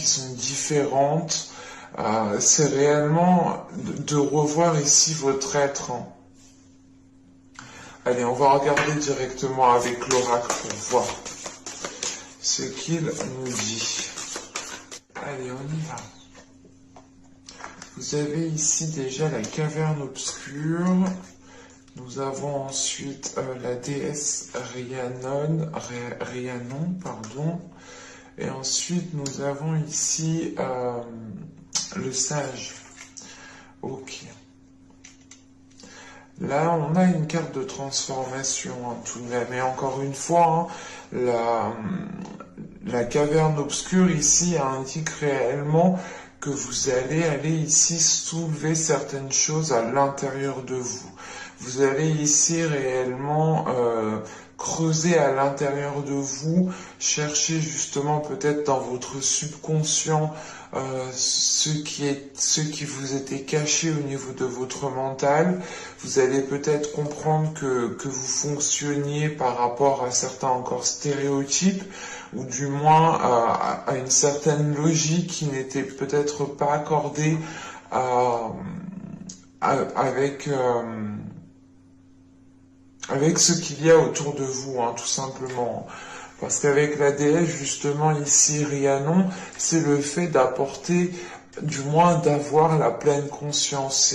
qui sont différentes. C'est réellement de revoir ici votre être. Allez, on va regarder directement avec l'oracle pour voir ce qu'il nous dit. Allez, on y va. Vous avez ici déjà la caverne obscure. Nous avons ensuite la déesse Rhiannon, pardon. Et ensuite, nous avons ici le sage. Ok. Là, on a une carte de transformation, tout de même. Mais encore une fois, la caverne obscure ici indique réellement que vous allez aller ici soulever certaines choses à l'intérieur de vous. Vous allez ici réellement creuser à l'intérieur de vous, chercher justement peut-être dans votre subconscient ce qui vous était caché au niveau de votre mental. Vous allez peut-être comprendre que vous fonctionniez par rapport à certains encore stéréotypes, ou du moins à une certaine logique qui n'était peut-être pas accordée avec ce qu'il y a autour de vous, tout simplement. Parce qu'avec la déesse, justement, ici, Rhiannon, c'est le fait d'apporter, du moins d'avoir la pleine conscience.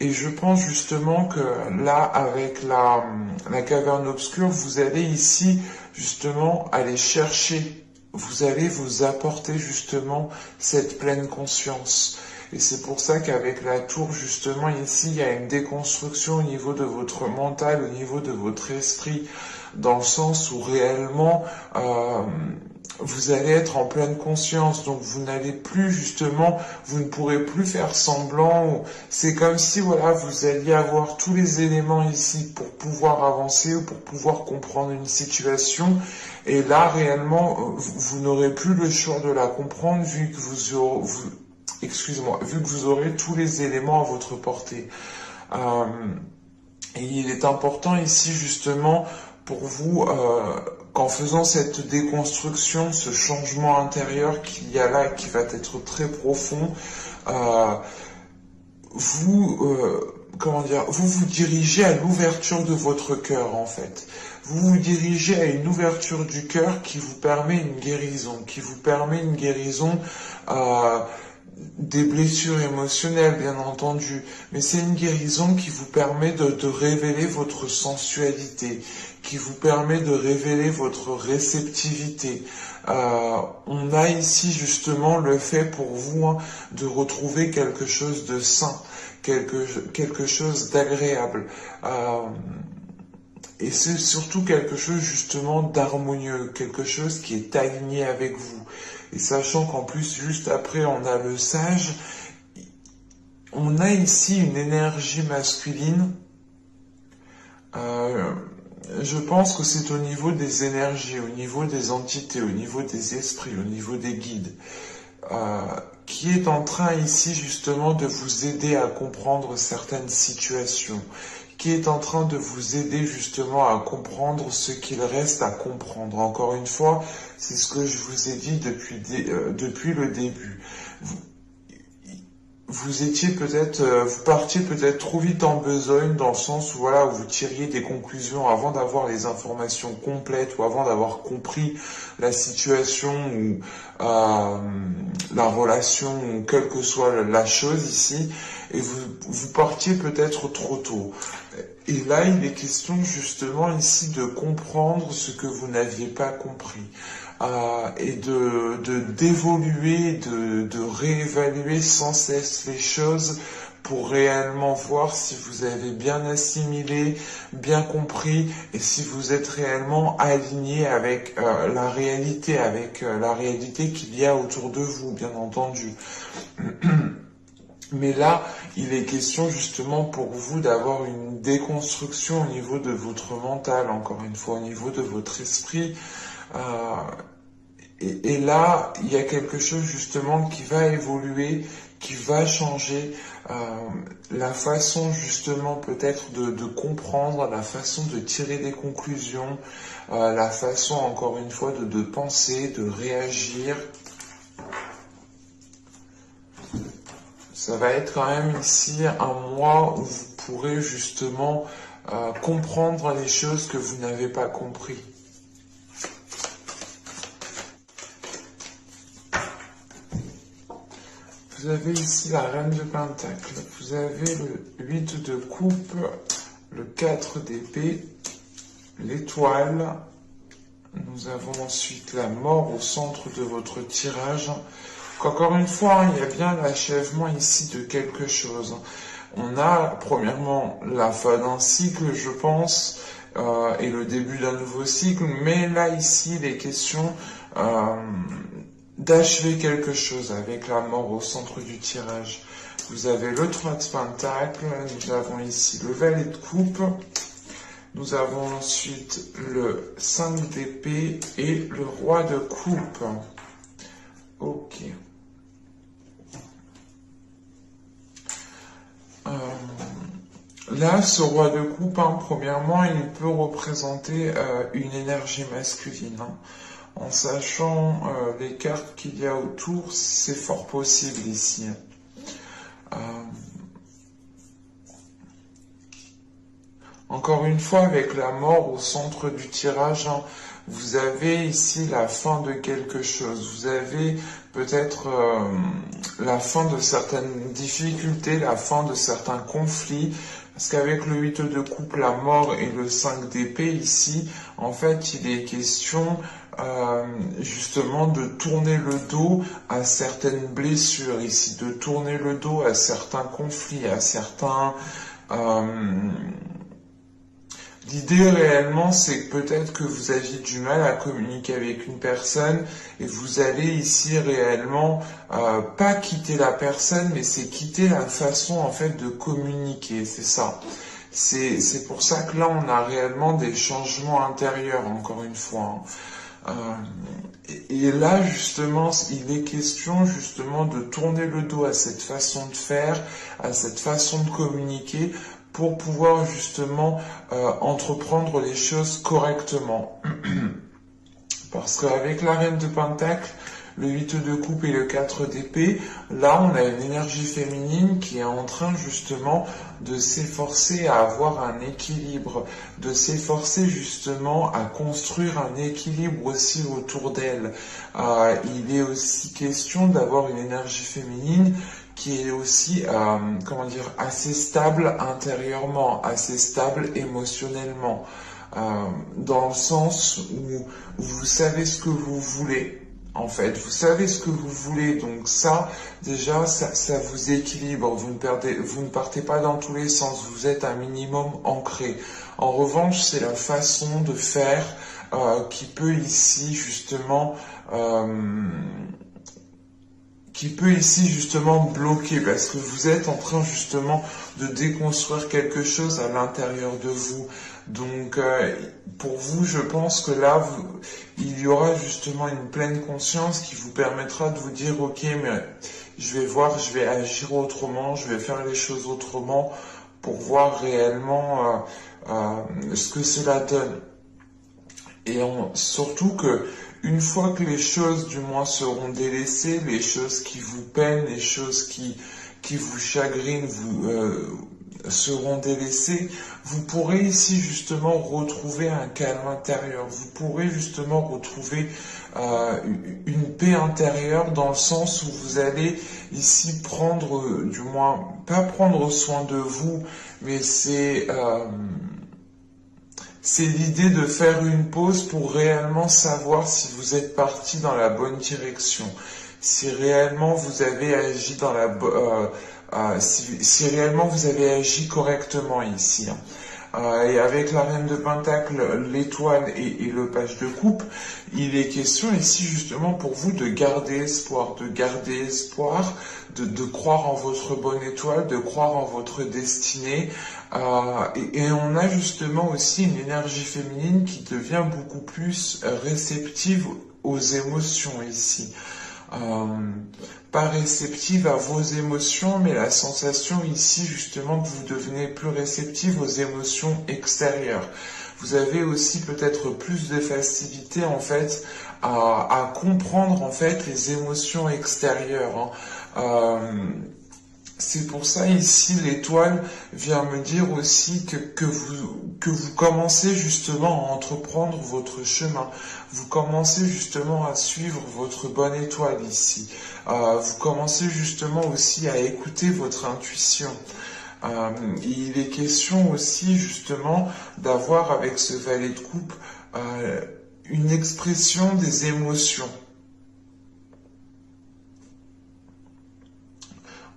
Et je pense justement que là, avec la caverne obscure, vous allez ici, justement, aller chercher, vous allez vous apporter, justement, cette pleine conscience. Et c'est pour ça qu'avec la tour, justement, ici, il y a une déconstruction au niveau de votre mental, au niveau de votre esprit, dans le sens où réellement, vous allez être en pleine conscience. Donc, vous n'allez plus, justement, vous ne pourrez plus faire semblant. C'est comme si, voilà, vous alliez avoir tous les éléments ici pour pouvoir avancer ou pour pouvoir comprendre une situation. Et là, réellement, vous n'aurez plus le choix de la comprendre vu que vu que vous aurez tous les éléments à votre portée. Et il est important ici justement pour vous qu'en faisant cette déconstruction, ce changement intérieur qu'il y a là, qui va être très profond, vous vous dirigez à l'ouverture de votre cœur en fait. Vous vous dirigez à une ouverture du cœur qui vous permet une guérison, des blessures émotionnelles, bien entendu, mais c'est une guérison qui vous permet de révéler votre sensualité, qui vous permet de révéler votre réceptivité. On a ici justement le fait pour vous de retrouver quelque chose de sain, quelque chose d'agréable. Et c'est surtout quelque chose justement d'harmonieux, quelque chose qui est aligné avec vous. Et sachant qu'en plus, juste après, on a le sage, on a ici une énergie masculine. Je pense que c'est au niveau des énergies, au niveau des entités, au niveau des esprits, au niveau des guides, qui est en train ici justement de vous aider à comprendre certaines situations, qui est en train de vous aider justement à comprendre ce qu'il reste à comprendre. Encore une fois, c'est ce que je vous ai dit depuis le début. Vous partiez peut-être trop vite en besogne dans le sens où voilà, où vous tiriez des conclusions avant d'avoir les informations complètes ou avant d'avoir compris la situation ou la relation ou quelle que soit la chose ici, et vous partiez peut-être trop tôt. Et là, il est question justement ici de comprendre ce que vous n'aviez pas compris. Et d'évoluer, de réévaluer sans cesse les choses pour réellement voir si vous avez bien assimilé, bien compris et si vous êtes réellement aligné avec la réalité qu'il y a autour de vous, bien entendu. Mais là, il est question justement pour vous d'avoir une déconstruction au niveau de votre mental, encore une fois, au niveau de votre esprit. Et là, il y a quelque chose justement qui va évoluer, qui va changer la façon justement peut-être de comprendre, la façon de tirer des conclusions, la façon encore une fois de penser, de réagir. Ça va être quand même ici un mois où vous pourrez justement comprendre les choses que vous n'avez pas compris. Vous avez ici la reine de Pentacle, vous avez le 8 de coupe, le 4 d'épée, l'étoile. Nous avons ensuite la mort au centre de votre tirage. Encore une fois, il y a bien l'achèvement ici de quelque chose. On a premièrement la fin d'un cycle, je pense, et le début d'un nouveau cycle, mais là ici, il est question d'achever quelque chose avec la mort au centre du tirage. Vous avez le 3 de Pentacle, nous avons ici le valet de coupe, nous avons ensuite le 5 d'épée et le roi de coupe. Ok. Là, ce roi de coupe, premièrement, il peut représenter une énergie masculine. En sachant les cartes qu'il y a autour, c'est fort possible ici. Encore une fois, avec la mort au centre du tirage, vous avez ici la fin de quelque chose. Vous avez peut-être la fin de certaines difficultés, la fin de certains conflits. Parce qu'avec le 8 de coupe, la mort et le 5 d'épée ici, en fait, il est question justement de tourner le dos à certaines blessures ici, de tourner le dos à certains conflits, à certains... L'idée réellement, c'est que peut-être que vous aviez du mal à communiquer avec une personne et vous allez ici réellement pas quitter la personne, mais c'est quitter la façon en fait de communiquer, c'est ça. C'est pour ça que là, on a réellement des changements intérieurs, encore une fois. Et là, justement, il est question justement de tourner le dos à cette façon de faire, à cette façon de communiquer, pour pouvoir justement entreprendre les choses correctement. Parce qu'avec la reine de Pentacle, le 8 de coupe et le 4 d'épée, là on a une énergie féminine qui est en train justement de s'efforcer à avoir un équilibre, de s'efforcer justement à construire un équilibre aussi autour d'elle. Il est aussi question d'avoir une énergie féminine qui est aussi, comment dire, assez stable intérieurement, assez stable émotionnellement, dans le sens où vous savez ce que vous voulez. En fait, vous savez ce que vous voulez, donc ça, déjà, ça vous équilibre. Vous ne partez pas dans tous les sens. Vous êtes un minimum ancré. En revanche, c'est la façon de faire qui peut ici justement bloquer, parce que vous êtes en train justement de déconstruire quelque chose à l'intérieur de vous. Donc pour vous, je pense que là, il y aura justement une pleine conscience qui vous permettra de vous dire, ok, mais je vais voir, je vais agir autrement, je vais faire les choses autrement pour voir réellement ce que cela donne. Et surtout que une fois que les choses du moins seront délaissées, les choses qui vous peinent, les choses qui vous chagrinent, seront délaissées, vous pourrez ici justement retrouver un calme intérieur, vous pourrez justement retrouver une paix intérieure dans le sens où vous allez ici prendre, du moins, pas prendre soin de vous, mais c'est l'idée de faire une pause pour réellement savoir si vous êtes parti dans la bonne direction, si réellement vous avez agi dans si réellement vous avez agi correctement ici. Et avec la reine de Pentacle, l'étoile et le page de coupe, il est question ici justement pour vous de garder espoir, de croire en votre bonne étoile, de croire en votre destinée. Et on a justement aussi une énergie féminine qui devient beaucoup plus réceptive aux émotions ici. Pas réceptive à vos émotions, mais la sensation ici justement que vous devenez plus réceptive aux émotions extérieures. Vous avez aussi peut-être plus de facilité en fait à comprendre en fait les émotions extérieures. C'est pour ça ici l'étoile vient me dire aussi que vous commencez justement à entreprendre votre chemin. Vous commencez justement à suivre votre bonne étoile ici. Vous commencez justement aussi à écouter votre intuition. Il est question aussi justement d'avoir avec ce valet de coupe une expression des émotions.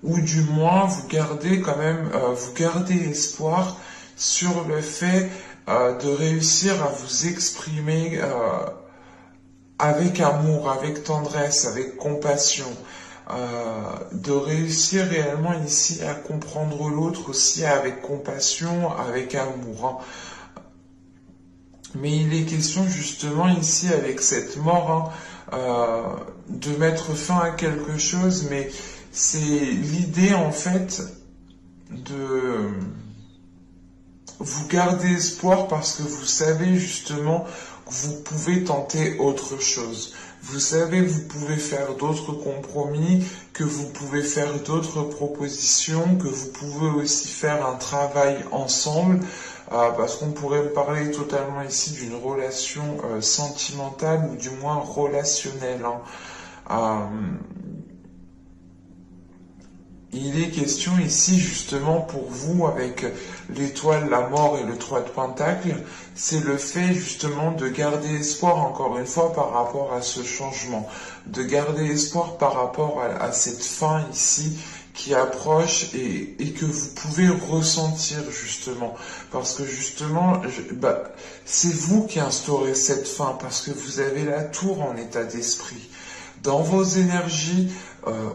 Ou du moins vous gardez quand même, vous gardez espoir sur le fait de réussir à vous exprimer avec amour, avec tendresse, avec compassion, de réussir réellement ici à comprendre l'autre aussi avec compassion, avec amour. Mais il est question justement ici avec cette mort de mettre fin à quelque chose, mais c'est l'idée en fait de vous garder espoir parce que vous savez justement que vous pouvez tenter autre chose. Vous savez que vous pouvez faire d'autres compromis, que vous pouvez faire d'autres propositions, que vous pouvez aussi faire un travail ensemble, parce qu'on pourrait parler totalement ici d'une relation sentimentale ou du moins relationnelle. Il est question ici justement pour vous avec l'étoile, la mort et le 3 de Pentacle, c'est le fait justement de garder espoir encore une fois par rapport à ce changement, de garder espoir par rapport à cette fin ici qui approche et que vous pouvez ressentir justement, parce que justement, c'est vous qui instaurez cette fin, parce que vous avez la tour en état d'esprit. Dans vos énergies,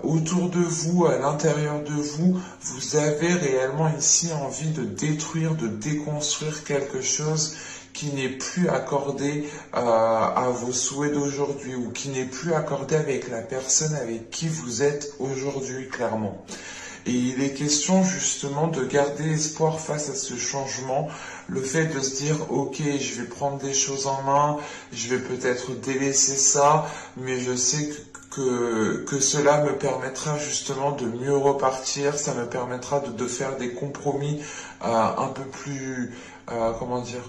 autour de vous, à l'intérieur de vous, vous avez réellement ici envie de détruire, de déconstruire quelque chose qui n'est plus accordé à vos souhaits d'aujourd'hui ou qui n'est plus accordé avec la personne avec qui vous êtes aujourd'hui, clairement. Et il est question justement de garder espoir face à ce changement, le fait de se dire ok, je vais prendre des choses en main, je vais peut-être délaisser ça, mais je sais que cela me permettra justement de mieux repartir, ça me permettra de faire des compromis un peu plus, comment dire,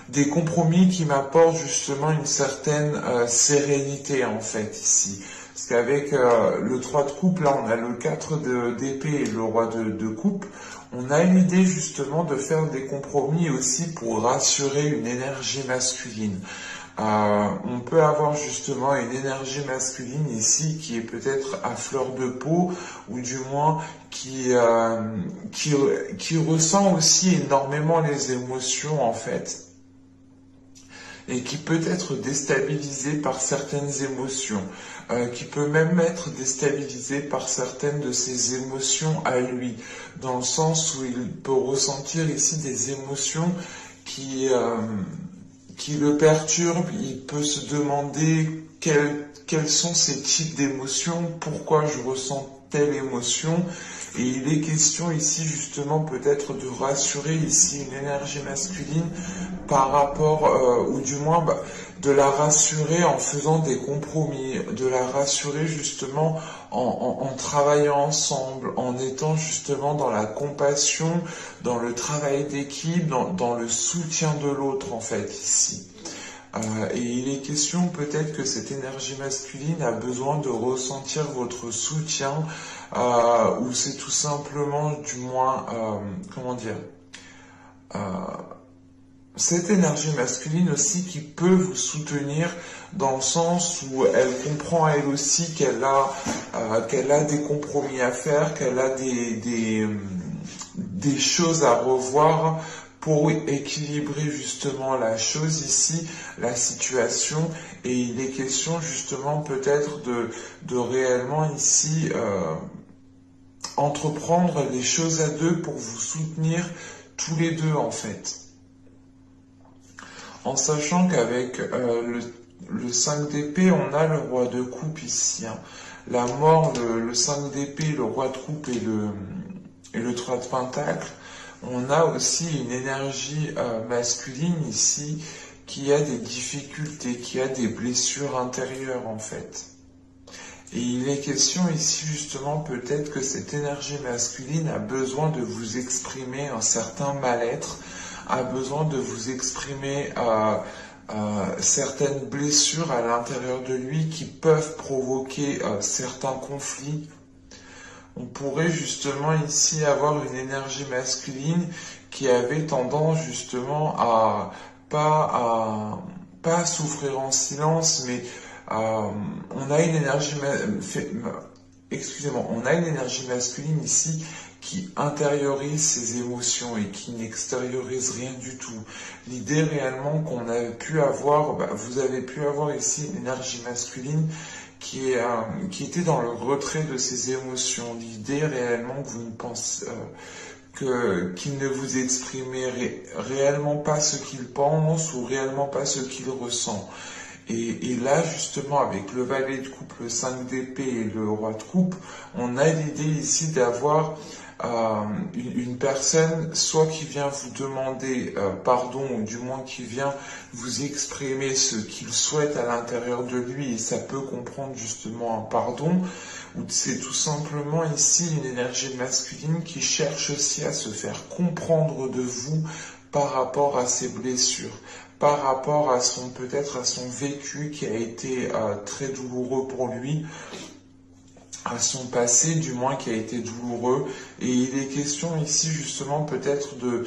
des compromis qui m'apportent justement une certaine sérénité en fait ici. Parce qu'avec le 3 de coupe, là on a le 4 d'épée et le roi de coupe, on a l'idée justement de faire des compromis aussi pour rassurer une énergie masculine. On peut avoir justement une énergie masculine ici qui est peut-être à fleur de peau ou du moins qui ressent aussi énormément les émotions en fait et qui peut être déstabilisé par certaines émotions, qui peut même être déstabilisé par certaines de ses émotions à lui, dans le sens où il peut ressentir ici des émotions qui le perturbent, il peut se demander quels sont ces types d'émotions, pourquoi je ressens telle émotion, et il est question ici justement peut-être de rassurer ici une énergie masculine par rapport, ou du moins de la rassurer en faisant des compromis, de la rassurer justement en travaillant ensemble, en étant justement dans la compassion, dans le travail d'équipe, dans le soutien de l'autre en fait ici. Et il est question peut-être que cette énergie masculine a besoin de ressentir votre soutien, ou c'est tout simplement du moins, comment dire, cette énergie masculine aussi qui peut vous soutenir dans le sens où elle comprend elle aussi qu'elle a des compromis à faire, qu'elle a des choses à revoir pour équilibrer justement la chose ici, la situation, et il est question justement peut-être de réellement ici entreprendre les choses à deux pour vous soutenir tous les deux en fait. En sachant qu'avec le 5 d'épée, on a le roi de coupe ici. La mort, le 5 d'épée, le roi de coupe et le 3 de pentacle. On a aussi une énergie masculine ici qui a des difficultés, qui a des blessures intérieures en fait. Et il est question ici justement peut-être que cette énergie masculine a besoin de vous exprimer un certain mal-être, a besoin de vous exprimer certaines blessures à l'intérieur de lui qui peuvent provoquer certains conflits. On pourrait justement ici avoir une énergie masculine qui avait tendance justement à pas souffrir en silence, mais on a une énergie, excusez-moi, on a une énergie masculine ici qui intériorise ses émotions et qui n'extériorise rien du tout. L'idée réellement qu'on a pu avoir, vous avez pu avoir ici une énergie masculine qui était dans le retrait de ses émotions. L'idée réellement que vous ne pensez qu'il ne vous exprimait réellement pas ce qu'il pense ou réellement pas ce qu'il ressent. Et là, justement, avec le valet de coupe, le 5 d'épée et le roi de coupe, on a l'idée ici d'avoir une personne soit qui vient vous demander pardon, ou du moins qui vient vous exprimer ce qu'il souhaite à l'intérieur de lui, et ça peut comprendre justement un pardon, ou c'est tout simplement ici une énergie masculine qui cherche aussi à se faire comprendre de vous par rapport à ses blessures, par rapport à peut-être à son vécu qui a été très douloureux pour lui, à son passé du moins qui a été douloureux. Et il est question ici justement peut-être de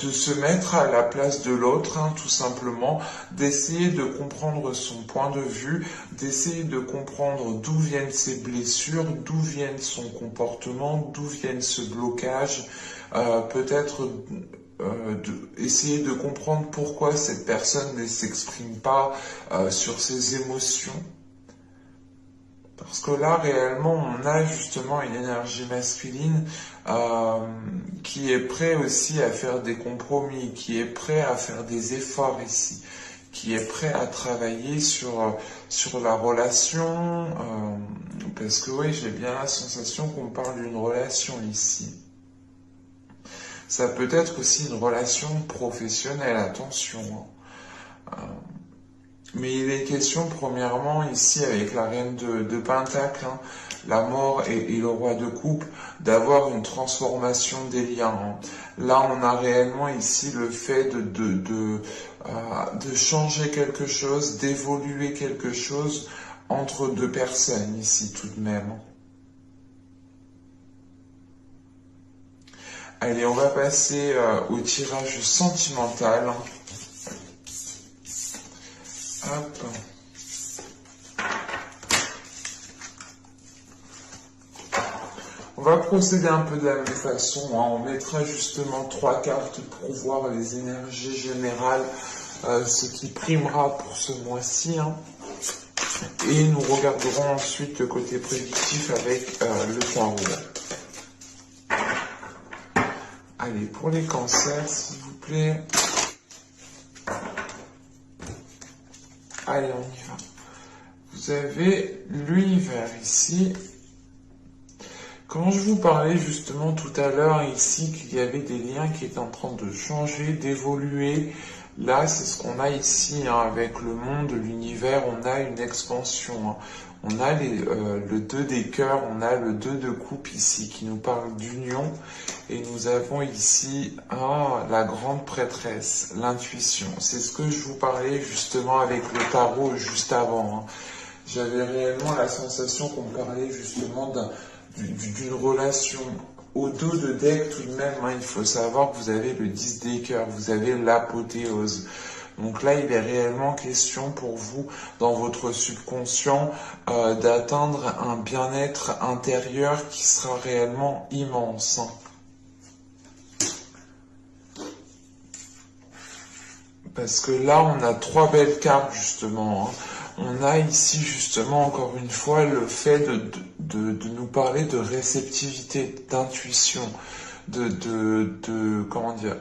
se mettre à la place de l'autre, tout simplement, d'essayer de comprendre son point de vue, d'essayer de comprendre d'où viennent ses blessures, d'où viennent son comportement, d'où viennent ce blocage, peut-être essayer de comprendre pourquoi cette personne ne s'exprime pas sur ses émotions. Parce que là, réellement, on a justement une énergie masculine qui est prêt aussi à faire des compromis, qui est prêt à faire des efforts ici, qui est prêt à travailler sur la relation, parce que oui, j'ai bien la sensation qu'on parle d'une relation ici. Ça peut être aussi une relation professionnelle, attention. Mais il est question, premièrement, ici, avec la reine de Pentacle, la mort et le roi de coupe, d'avoir une transformation des liens. Là, on a réellement ici le fait de changer quelque chose, d'évoluer quelque chose entre deux personnes, ici, tout de même. Allez, on va passer au tirage sentimental. Hop. On va procéder un peu de la même façon. On mettra justement 3 cartes pour voir les énergies générales, ce qui primera pour ce mois-ci. Et nous regarderons ensuite le côté prédictif avec le tarot. Allez, pour les cancers, s'il vous plaît. Allez, on y va. Vous avez l'univers ici. Quand je vous parlais justement tout à l'heure ici qu'il y avait des liens qui étaient en train de changer, d'évoluer, là c'est ce qu'on a ici avec le monde, l'univers, on a une expansion. On a le 2 des cœurs, on a le 2 de coupe ici qui nous parle d'union. Et nous avons ici la grande prêtresse, l'intuition. C'est ce que je vous parlais justement avec le tarot juste avant. J'avais réellement la sensation qu'on parlait justement d'une relation au dos de deck tout de même. Il faut savoir que vous avez le 10 des cœurs, vous avez l'apothéose. Donc là, il est réellement question pour vous, dans votre subconscient, d'atteindre un bien-être intérieur qui sera réellement immense. Parce que là, on a 3 belles cartes, justement. On a ici, justement, encore une fois, le fait de nous parler de réceptivité, d'intuition, comment dire,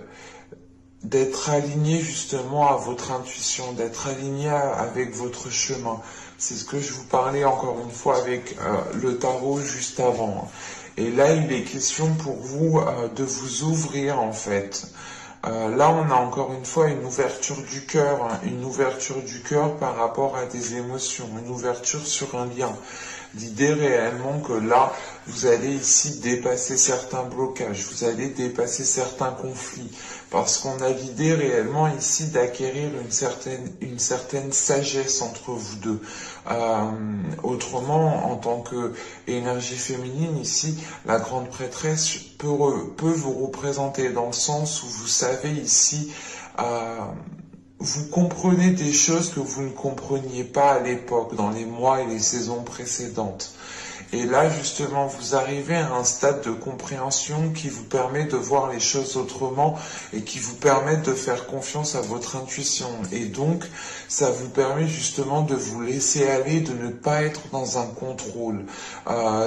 d'être aligné justement à votre intuition, d'être aligné avec votre chemin. C'est ce que je vous parlais encore une fois avec le tarot juste avant. Et là, il est question pour vous de vous ouvrir en fait Là, on a encore une fois une ouverture du cœur, hein, une ouverture du cœur par rapport à des émotions, une ouverture sur un lien. L'idée réellement que là, vous allez ici dépasser certains blocages, vous allez dépasser certains conflits, parce qu'on a l'idée réellement ici d'acquérir une certaine sagesse entre vous deux. Autrement, en tant que énergie féminine ici, la grande prêtresse peut vous représenter dans le sens où vous savez ici vous comprenez des choses que vous ne compreniez pas à l'époque, dans les mois et les saisons précédentes. Et là, justement, vous arrivez à un stade de compréhension qui vous permet de voir les choses autrement et qui vous permet de faire confiance à votre intuition. Et donc, ça vous permet justement de vous laisser aller, de ne pas être dans un contrôle.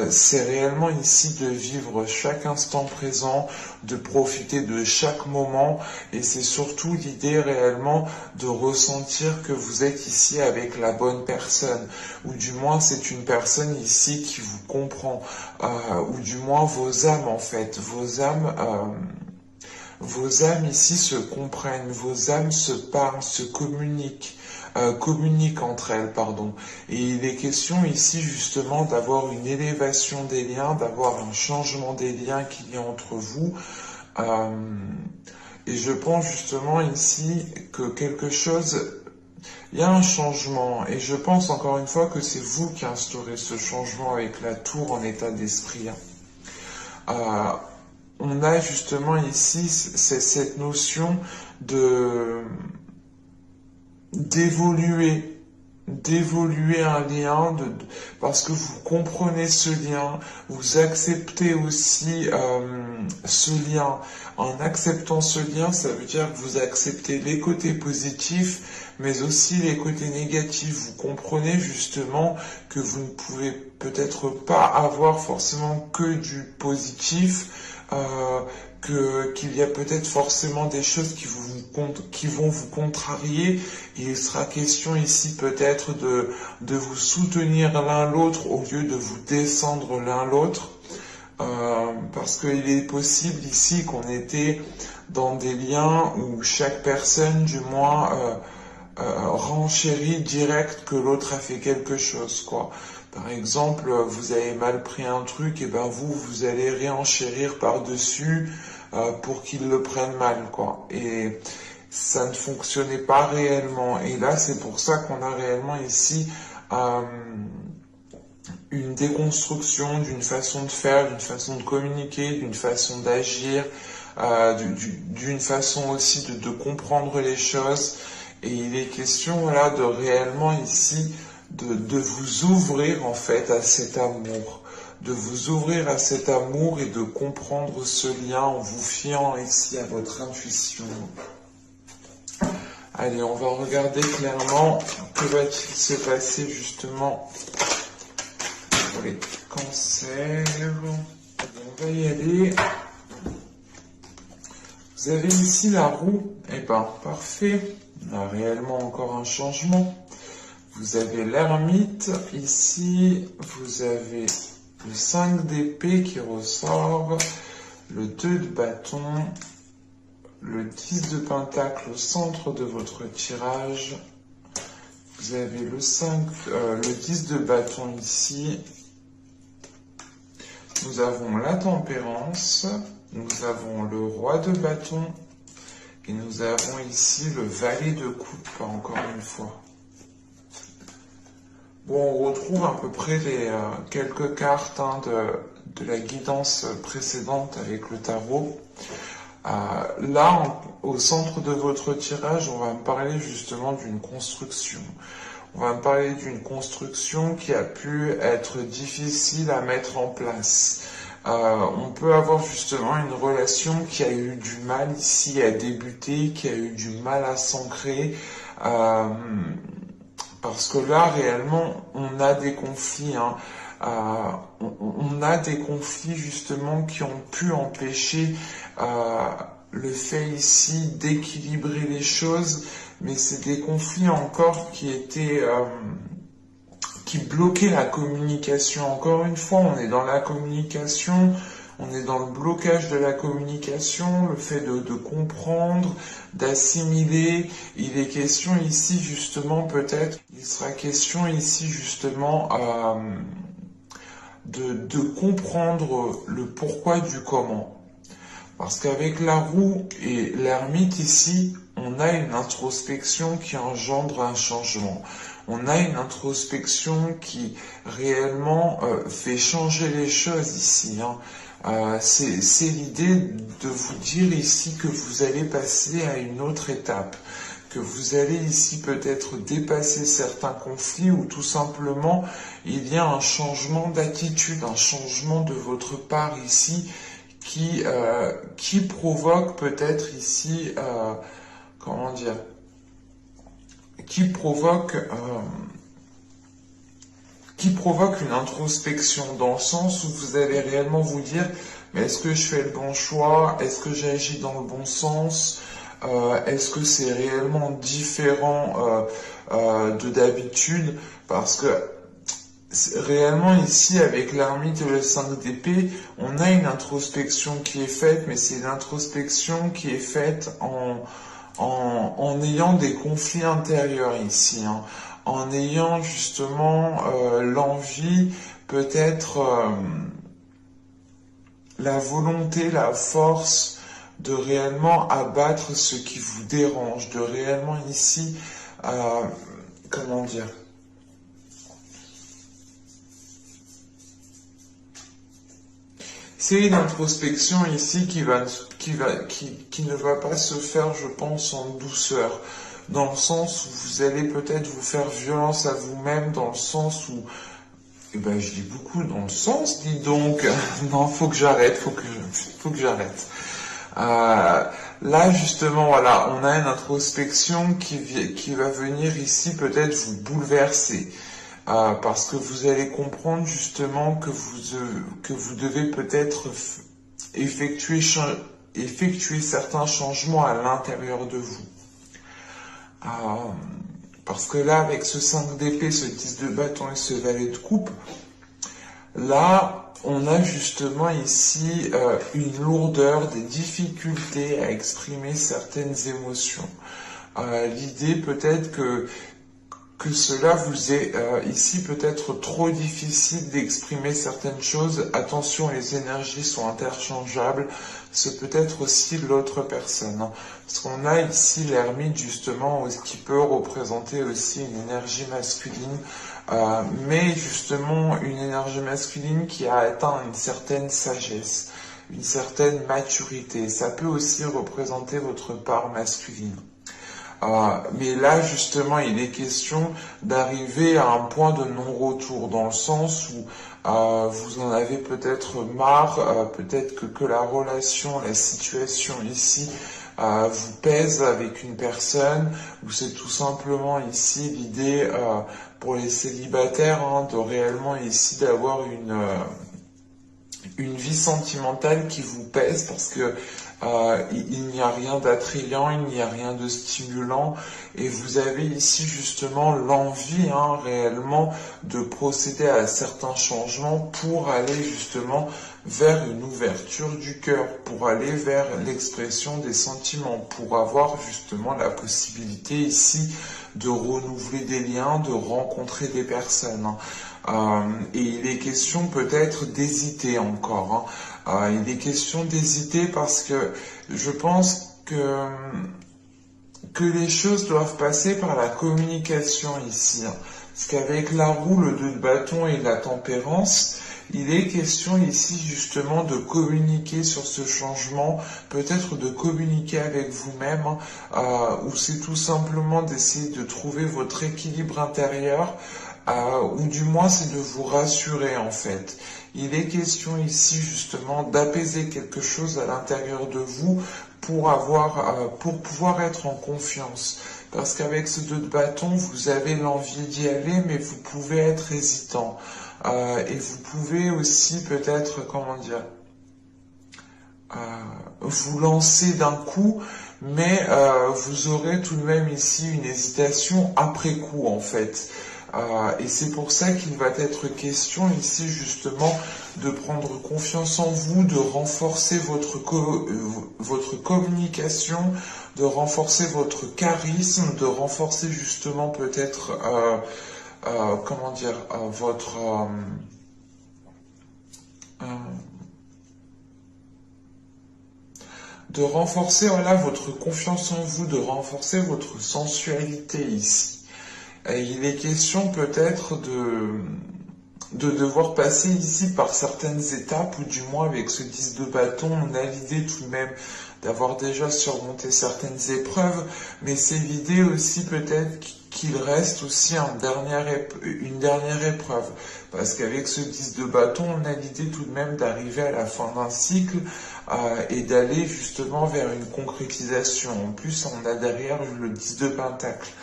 C'est réellement ici de vivre chaque instant présent, de profiter de chaque moment. Et c'est surtout l'idée réellement de ressentir que vous êtes ici avec la bonne personne. Ou du moins, c'est une personne ici qui vous comprend, ou du moins vos âmes en fait, vos âmes ici se comprennent, vos âmes se parlent, se communiquent, communiquent entre elles, pardon. Et il est question ici justement d'avoir une élévation des liens, d'avoir un changement des liens qu'il y a entre vous. Et je pense justement ici que quelque chose... Il y a un changement et je pense encore une fois que c'est vous qui instaurez ce changement avec la tour en état d'esprit. On a justement ici cette notion d'évoluer un lien, parce que vous comprenez ce lien, vous acceptez aussi ce lien. En acceptant ce lien, ça veut dire que vous acceptez les côtés positifs, mais aussi les côtés négatifs. Vous comprenez justement que vous ne pouvez peut-être pas avoir forcément que du positif, qu'il y a peut-être forcément des choses qui vont vous contrarier. Il sera question ici peut-être de vous soutenir l'un l'autre au lieu de vous descendre l'un l'autre. Parce qu'il est possible ici qu'on était dans des liens où chaque personne, du moins, renchérit direct que l'autre a fait quelque chose, quoi. Par exemple, vous avez mal pris un truc, et ben vous allez réenchérir par-dessus pour qu'il le prenne mal, quoi. Et ça ne fonctionnait pas réellement. Et là, c'est pour ça qu'on a réellement ici une déconstruction d'une façon de faire, d'une façon de communiquer, d'une façon d'agir, d'une façon aussi de comprendre les choses. Et il est question, voilà, de réellement ici de vous ouvrir en fait à cet amour, de vous ouvrir à cet amour et de comprendre ce lien en vous fiant ici à votre intuition. Allez, on va regarder clairement que va-t-il se passer justement pour les cancers. On va y aller. Vous avez ici la roue. Eh ben, parfait. On a réellement encore un changement. Vous avez l'ermite ici, vous avez le 5 d'épée qui ressort, le 2 de bâton, le 10 de pentacle au centre de votre tirage, vous avez le 10 de bâton ici, nous avons la tempérance, nous avons le roi de bâton, et nous avons ici le valet de coupe, encore une fois. Bon, on retrouve à peu près quelques cartes de la guidance précédente avec le tarot. Là, au centre de votre tirage, on va me parler justement d'une construction. On va me parler d'une construction qui a pu être difficile à mettre en place. On peut avoir justement une relation qui a eu du mal ici à débuter, qui a eu du mal à s'ancrer. Parce que là, réellement, on a des conflits. On a des conflits justement qui ont pu empêcher le fait ici d'équilibrer les choses. Mais c'est des conflits encore qui bloquaient la communication. Encore une fois, on est dans la communication. On est dans le blocage de la communication, le fait de comprendre, d'assimiler. Il est question ici justement peut-être, il sera question ici justement de comprendre le pourquoi du comment. Parce qu'avec la roue et l'ermite ici, on a une introspection qui engendre un changement. On a une introspection qui réellement fait changer les choses ici. C'est l'idée de vous dire ici que vous allez passer à une autre étape, que vous allez ici peut-être dépasser certains conflits ou tout simplement il y a un changement d'attitude, un changement de votre part ici qui provoque peut-être ici, comment dire, qui provoque une introspection dans le sens où vous allez réellement vous dire, mais est-ce que je fais le bon choix? Est-ce que j'agis dans le bon sens? Est-ce que c'est réellement différent de d'habitude? Parce que réellement ici, avec l'ermite et le 5 d'épée, on a une introspection qui est faite, mais c'est une introspection qui est faite en ayant des conflits intérieurs ici, en ayant justement l'envie, peut-être la volonté, la force de réellement abattre ce qui vous dérange, de réellement ici, comment dire, c'est une introspection ici qui ne va pas se faire, je pense, en douceur, dans le sens où vous allez peut-être vous faire violence à vous-même, dans le sens où, eh ben, je dis beaucoup dans le sens, dis donc, non, faut que j'arrête, faut que j'arrête. Là, justement, voilà, on a une introspection qui va venir ici peut-être vous bouleverser. Parce que vous allez comprendre justement que vous devez peut-être effectuer certains changements à l'intérieur de vous. Parce que là, avec ce 5 d'épée, ce 10 de bâton et ce valet de coupe, là, on a justement ici une lourdeur, des difficultés à exprimer certaines émotions. L'idée peut-être que cela vous est ici peut-être trop difficile d'exprimer certaines choses. Attention, les énergies sont interchangeables. C'est peut-être aussi l'autre personne. Parce qu'on a ici l'ermite justement qui peut représenter aussi une énergie masculine. Mais justement une énergie masculine qui a atteint une certaine sagesse, une certaine maturité. Ça peut aussi représenter votre part masculine. Mais là, justement, il est question d'arriver à un point de non-retour, dans le sens où vous en avez peut-être marre, peut-être que la relation, la situation ici vous pèse avec une personne, ou c'est tout simplement ici l'idée pour les célibataires de réellement ici d'avoir une vie sentimentale qui vous pèse parce que il n'y a rien d'attrayant, il n'y a rien de stimulant et vous avez ici justement l'envie réellement de procéder à certains changements pour aller justement vers une ouverture du cœur, pour aller vers l'expression des sentiments, pour avoir justement la possibilité ici de renouveler des liens, de rencontrer des personnes. Et il est question peut-être d'hésiter encore. Il est question d'hésiter parce que je pense que les choses doivent passer par la communication ici. Parce qu'avec la roue, le 2 de bâton et la tempérance, il est question ici justement de communiquer sur ce changement, peut-être de communiquer avec vous-même, ou c'est tout simplement d'essayer de trouver votre équilibre intérieur, ou du moins c'est de vous rassurer en fait. Il est question ici justement d'apaiser quelque chose à l'intérieur de vous pour pouvoir être en confiance. Parce qu'avec ce 2 de bâton, vous avez l'envie d'y aller, mais vous pouvez être hésitant. Et vous pouvez aussi peut-être, vous lancer d'un coup, mais vous aurez tout de même ici une hésitation après coup en fait. Et c'est pour ça qu'il va être question ici justement de prendre confiance en vous, de renforcer votre communication, de renforcer votre charisme, de renforcer justement peut-être, comment dire, votre... de renforcer voilà, votre confiance en vous, de renforcer votre sensualité ici. Et il est question peut-être de devoir passer ici par certaines étapes, ou du moins avec ce 10 de bâton, on a l'idée tout de même d'avoir déjà surmonté certaines épreuves, mais c'est l'idée aussi peut-être qu'il reste aussi une dernière épreuve, parce qu'avec ce 10 de bâton, on a l'idée tout de même d'arriver à la fin d'un cycle et d'aller justement vers une concrétisation. En plus, on a derrière le 10 de pentacle.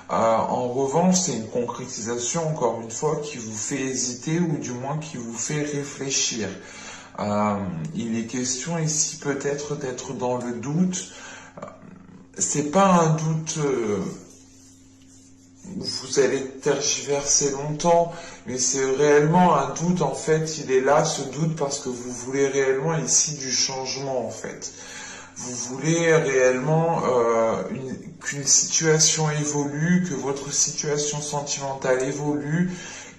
En revanche, c'est une concrétisation, encore une fois, qui vous fait hésiter ou du moins qui vous fait réfléchir. Il est question ici peut-être d'être dans le doute. C'est pas un doute où vous allez tergiverser longtemps, mais c'est réellement un doute, en fait, il est là, ce doute, parce que vous voulez réellement ici du changement, en fait. Vous voulez réellement qu'une situation évolue, que votre situation sentimentale évolue,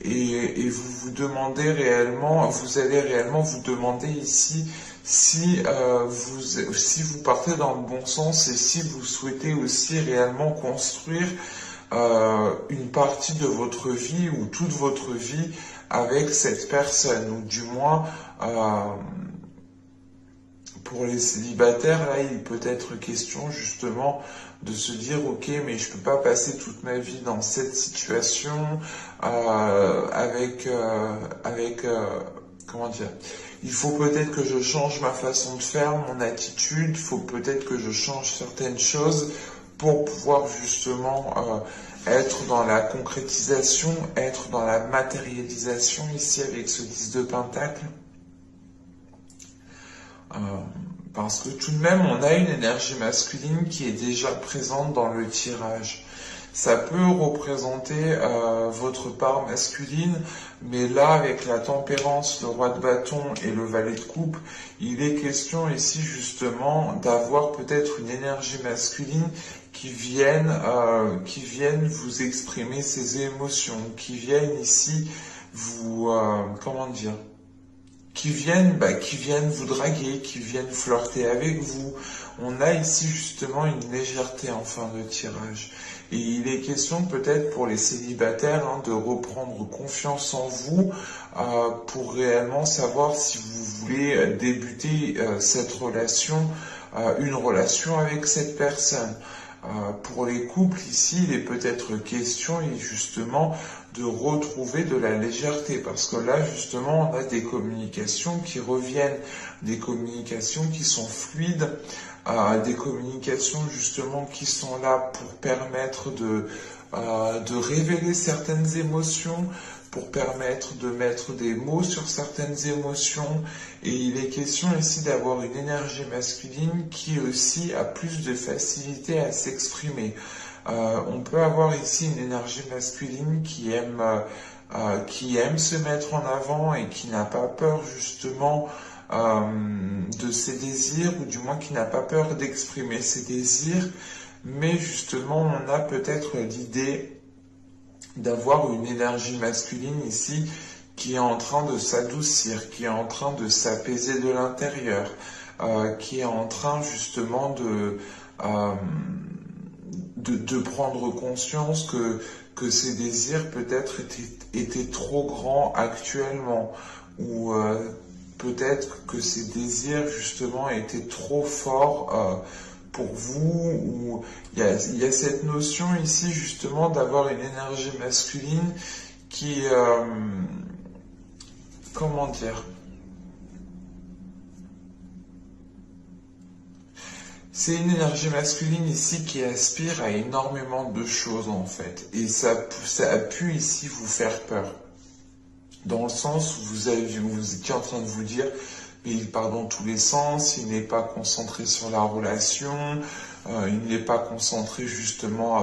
et vous vous demandez réellement, vous allez réellement vous demander ici si vous partez dans le bon sens et si vous souhaitez aussi réellement construire une partie de votre vie ou toute votre vie avec cette personne, ou du moins pour les célibataires, là, il peut être question justement de se dire, ok, mais je peux pas passer toute ma vie dans cette situation comment dire, il faut peut-être que je change ma façon de faire, mon attitude, il faut peut-être que je change certaines choses pour pouvoir justement être dans la concrétisation, être dans la matérialisation ici avec ce 10 de pentacle. Parce que tout de même, on a une énergie masculine qui est déjà présente dans le tirage. Ça peut représenter votre part masculine, mais là, avec la tempérance, le roi de bâton et le valet de coupe, il est question ici justement d'avoir peut-être une énergie masculine qui vienne vous exprimer ses émotions, qui viennent ici vous, comment dire, qui viennent vous draguer, qui viennent flirter avec vous. On a ici justement une légèreté en fin de tirage. Et il est question peut-être pour les célibataires de reprendre confiance en vous pour réellement savoir si vous voulez débuter cette relation, une relation avec cette personne. Pour les couples ici, il est peut-être question justement de retrouver de la légèreté, parce que là justement on a des communications qui reviennent, des communications qui sont fluides, des communications justement qui sont là pour permettre de révéler certaines émotions, pour permettre de mettre des mots sur certaines émotions, et il est question ici d'avoir une énergie masculine qui aussi a plus de facilité à s'exprimer. On peut avoir ici une énergie masculine qui aime se mettre en avant et qui n'a pas peur justement de ses désirs, ou du moins qui n'a pas peur d'exprimer ses désirs, mais justement on a peut-être l'idée d'avoir une énergie masculine ici qui est en train de s'adoucir, qui est en train de s'apaiser de l'intérieur, qui est en train justement de prendre conscience que ses désirs peut-être étaient trop grands actuellement, ou peut-être que ses désirs justement étaient trop forts pour vous, ou il y a cette notion ici justement d'avoir une énergie masculine qui, comment dire, c'est une énergie masculine ici qui aspire à énormément de choses en fait, et ça a pu ici vous faire peur, dans le sens où vous étiez en train de vous dire, mais il part dans tous les sens, il n'est pas concentré sur la relation, il n'est pas concentré justement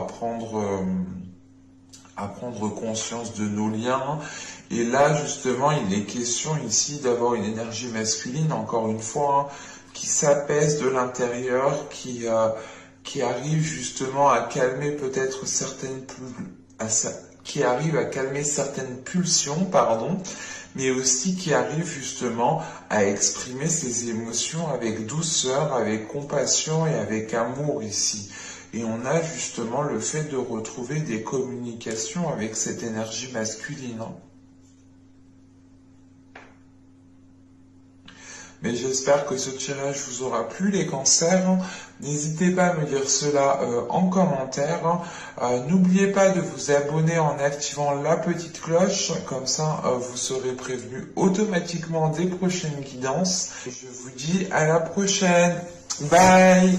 à à prendre conscience de nos liens. Et là, justement, il est question ici d'avoir une énergie masculine, encore une fois, hein, qui s'apaise de l'intérieur, qui arrive justement à calmer peut-être qui arrive à calmer certaines pulsions, pardon, mais aussi qui arrive justement à exprimer ses émotions avec douceur, avec compassion et avec amour ici. Et on a justement le fait de retrouver des communications avec cette énergie masculine. Mais j'espère que ce tirage vous aura plu, les cancers. N'hésitez pas à me dire cela en commentaire. N'oubliez pas de vous abonner en activant la petite cloche, comme ça vous serez prévenu automatiquement des prochaines guidances. Et je vous dis à la prochaine. Bye!